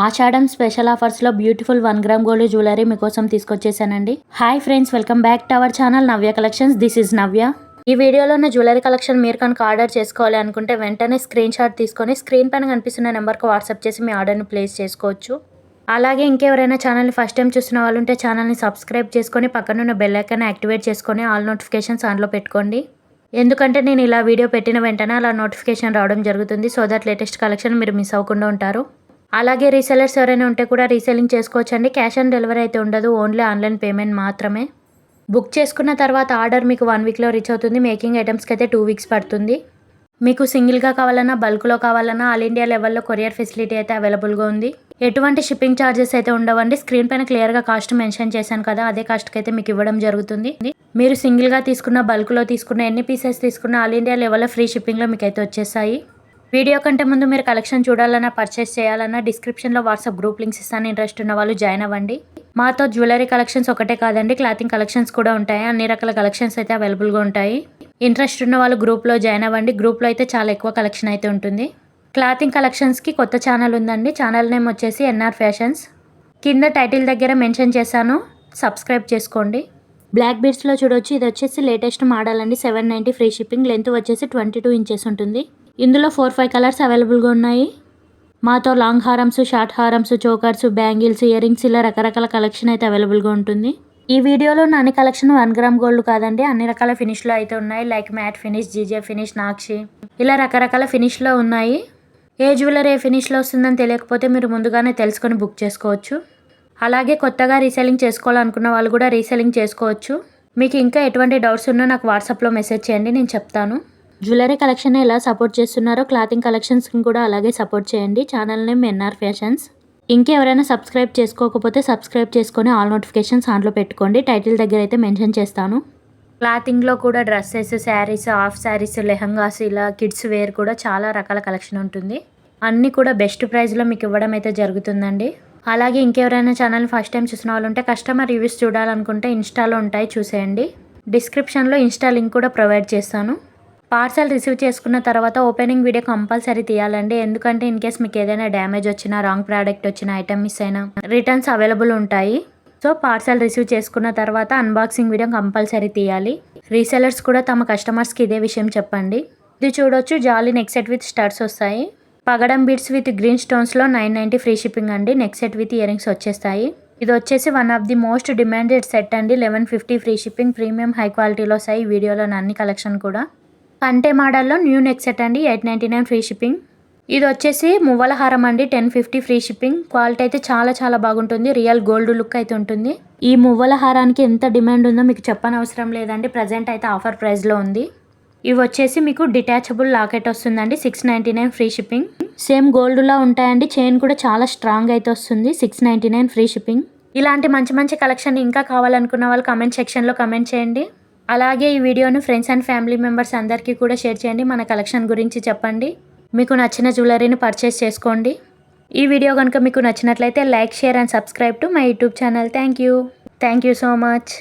ఆషాఢం special ఆఫర్స్లో beautiful 1 gram gold jewellery మీకోసం తీసుకొచ్చేసానండి. Hi friends, welcome back to our channel Navya collections. This is Navya. ఈ వీడియోలో ఉన్న జ్యువెలరీ కలెక్షన్ మీరు కనుక ఆర్డర్ చేసుకోవాలి అనుకుంటే వెంటనే స్క్రీన్ షాట్ తీసుకొని స్క్రీన్ పైన కనిపిస్తున్న నెంబర్కి వాట్సాప్ చేసి మీ ఆర్డర్ని ప్లేస్ చేసుకోవచ్చు. అలాగే ఇంకెవరైనా ఛానల్ని ఫస్ట్ టైం చూస్తున్న వాళ్ళు ఉంటే ఛానల్ని సబ్స్క్రైబ్ చేసుకొని పక్కనున్న బెల్ ఐకాన్ యాక్టివేట్ చేసుకొని ఆల్ నోటిఫికేషన్స్ ఆన్లో పెట్టుకోండి. ఎందుకంటే నేను ఇలా వీడియో పెట్టిన వెంటనే అలా నోటిఫికేషన్ రావడం జరుగుతుంది. సో దట్ లేటెస్ట్ కలెక్షన్ మీరు మిస్ అవ్వకుండా ఉంటారు. అలాగే రీసెలర్స్ ఎవరైనా ఉంటే కూడా రీసెల్లింగ్ చేసుకోవచ్చండి. క్యాష్ ఆన్ డెలివరీ అయితే ఉండదు, ఓన్లీ ఆన్లైన్ పేమెంట్ మాత్రమే. బుక్ చేసుకున్న తర్వాత ఆర్డర్ మీకు 1 వీక్లో రీచ్ అవుతుంది. మేకింగ్ ఐటమ్స్కి అయితే 2 వీక్స్ పడుతుంది. మీకు సింగిల్గా కావాలన్నా బల్క్లో కావాలన్నా ఆల్ ఇండియా లెవెల్లో కొరియర్ ఫెసిలిటీ అయితే అవైలబుల్గా ఉంది. ఎటువంటి షిప్పింగ్ ఛార్జెస్ అయితే ఉండవండి. స్క్రీన్ పైన క్లియర్గా కాస్ట్ మెన్షన్ చేశాను కదా, అదే కాస్ట్కి అయితే మీకు ఇవ్వడం జరుగుతుంది. మీరు సింగిల్గా తీసుకున్న బల్క్లో తీసుకున్న ఎన్ని పీసెస్ తీసుకున్న ఆల్ ఇండియా లెవెల్లో ఫ్రీ షిప్పింగ్లో మీకు అయితే వచ్చేసాయి. వీడియో కంటే ముందు మీరు కలెక్షన్ చూడాలన్నా పర్చేస్ చేయాలన్నా డిస్క్రిప్షన్లో వాట్సాప్ గ్రూప్ లింక్స్ ఇస్తాను. ఇంట్రెస్ట్ ఉన్న వాళ్ళు జాయిన్ అవ్వండి. మాతో జ్యువెలరీ కలెక్షన్స్ ఒకటే కాదండి, క్లాతింగ్ కలెక్షన్స్ కూడా ఉంటాయి. అన్ని రకాల కలెక్షన్స్ అయితే అవైలబుల్గా ఉంటాయి. ఇంట్రెస్ట్ ఉన్న వాళ్ళు గ్రూప్లో జాయిన్ అవ్వండి. గ్రూప్లో అయితే చాలా ఎక్కువ కలెక్షన్ అయితే ఉంటుంది. క్లాతింగ్ కలెక్షన్స్కి కొత్త ఛానల్ ఉందండి. ఛానల్ నేమ్ వచ్చేసి ఎన్ఆర్ ఫ్యాషన్స్. కింద టైటిల్ దగ్గర మెన్షన్ చేశాను, సబ్స్క్రైబ్ చేసుకోండి. బ్లాక్ బీడ్స్లో చూడొచ్చు, ఇది వచ్చేసి లేటెస్ట్ మోడల్ అండి. 790 ఫ్రీ షిప్పింగ్. లెంత్ వచ్చేసి 22 ఇంచెస్ ఉంటుంది. ఇందులో 4-5 కలర్స్ అవైలబుల్గా ఉన్నాయి. మాతో లాంగ్ హారమ్స్, షార్ట్ హారమ్స్, చోకర్స్, బ్యాంగిల్స్, ఇయర్ రింగ్స్ ఇలా రకరకాల కలెక్షన్ అయితే అవైలబుల్గా ఉంటుంది. ఈ వీడియోలో అన్ని కలెక్షన్ 1 గ్రామ్ గోల్డ్ కాదండి, అన్ని రకాల ఫినిష్లో అయితే ఉన్నాయి. Like matte finish, GJ finish, నాక్షి ఇలా రకరకాల ఫినిష్లో ఉన్నాయి. ఏ జ్యువెలరీ ఏ ఫినిష్లో వస్తుందని తెలియకపోతే మీరు ముందుగానే తెలుసుకొని బుక్ చేసుకోవచ్చు. అలాగే కొత్తగా రీసెల్లింగ్ చేసుకోవాలనుకున్న వాళ్ళు కూడా రీసెల్లింగ్ చేసుకోవచ్చు. మీకు ఇంకా ఎటువంటి డౌట్స్ ఉన్నా నాకు వాట్సాప్లో మెసేజ్ చేయండి, నేను చెప్తాను. జ్యువెలరీ కలెక్షన్ ఎలా సపోర్ట్ చేస్తున్నారో క్లాతింగ్ కలెక్షన్స్ని కూడా అలాగే సపోర్ట్ చేయండి. Channel name NR fashions. ఇంకెవరైనా సబ్స్క్రైబ్ చేసుకోకపోతే సబ్స్క్రైబ్ చేసుకొని ఆల్ నోటిఫికేషన్స్ ఆన్లో పెట్టుకోండి. టైటిల్ దగ్గర అయితే మెన్షన్ చేస్తాను. క్లాతింగ్లో కూడా డ్రెస్సెస్, శారీస్, హాఫ్ శారీస్, లెహంగాస్ ఇలా కిడ్స్ వేర్ కూడా చాలా రకాల కలెక్షన్ ఉంటుంది. అన్నీ కూడా బెస్ట్ ప్రైస్లో మీకు ఇవ్వడం అయితే జరుగుతుందండి. అలాగే ఇంకెవరైనా ఛానల్ ఫస్ట్ టైం చూసిన వాళ్ళు ఉంటే కస్టమర్ రివ్యూస్ చూడాలనుకుంటే ఇన్స్టాలో ఉంటాయి, చూసేయండి. డిస్క్రిప్షన్లో ఇన్స్టా లింక్ కూడా ప్రొవైడ్ చేస్తాను. పార్సల్ రిసీవ్ చేసుకున్న తర్వాత ఓపెనింగ్ వీడియో కంపల్సరీ తీయాలండి. ఎందుకంటే ఇన్ కేస్ మీకు ఏదైనా డ్యామేజ్ వచ్చినా, రాంగ్ ప్రోడక్ట్ వచ్చినా, ఐటమ్ మిస్ అయినా రిటర్న్స్ అవైలబుల్ ఉంటాయి. సో పార్సల్ రిసీవ్ చేసుకున్న తర్వాత అన్బాక్సింగ్ వీడియో కంపల్సరీ తీయాలి. రీసెలర్స్ కూడా తమ కస్టమర్స్కి ఇదే విషయం చెప్పండి. ఇది చూడొచ్చు, జాలీ నెక్ సెట్ విత్ స్టడ్స్ వస్తాయి. పగడం బీడ్స్ విత్ గ్రీన్ స్టోన్స్లో 990 ఫ్రీ షిప్పింగ్ అండి. Neck set with ear rings వచ్చేస్తాయి. ఇది వచ్చేసి one of the most demanded set అండి. 1150 ఫ్రీ షిప్పింగ్. ప్రీమియం హై క్వాలిటీలో వస్తాయి. ఈ వీడియోలో అన్ని కలెక్షన్ కూడా కంటే మోడల్లో న్యూ నెక్ సెట్ అండి. 899 ఫ్రీ షిప్పింగ్. ఇది వచ్చేసి మువ్వల హారం అండి. 1050 ఫ్రీ షిప్పింగ్. క్వాలిటీ అయితే చాలా చాలా బాగుంటుంది. రియల్ గోల్డ్ లుక్ అయితే ఉంటుంది. ఈ మువ్వల హారానికి ఎంత డిమాండ్ ఉందో మీకు చెప్పనవసరం లేదండి. ప్రజెంట్ అయితే ఆఫర్ ప్రైస్లో ఉంది. ఇవి వచ్చేసి మీకు డిటాచబుల్ లాకెట్ వస్తుందండి. 699 ఫ్రీ షిప్పింగ్. సేమ్ గోల్డ్లా ఉంటాయండి. చైన్ కూడా చాలా స్ట్రాంగ్ అయితే వస్తుంది. 699 ఫ్రీ షిప్పింగ్. ఇలాంటి మంచి మంచి కలెక్షన్ ఇంకా కావాలనుకున్న వాళ్ళు కమెంట్ సెక్షన్లో కమెంట్ చేయండి. అలాగే ఈ వీడియోను ఫ్రెండ్స్ అండ్ ఫ్యామిలీ మెంబర్స్ అందరికీ కూడా షేర్ చేయండి. మన కలెక్షన్ గురించి చెప్పండి. మీకు నచ్చిన జ్యువెలరీని పర్చేస్ చేసుకోండి. ఈ వీడియో కనుక మీకు నచ్చినట్లయితే like, share and subscribe to my YouTube channel. Thank you so much.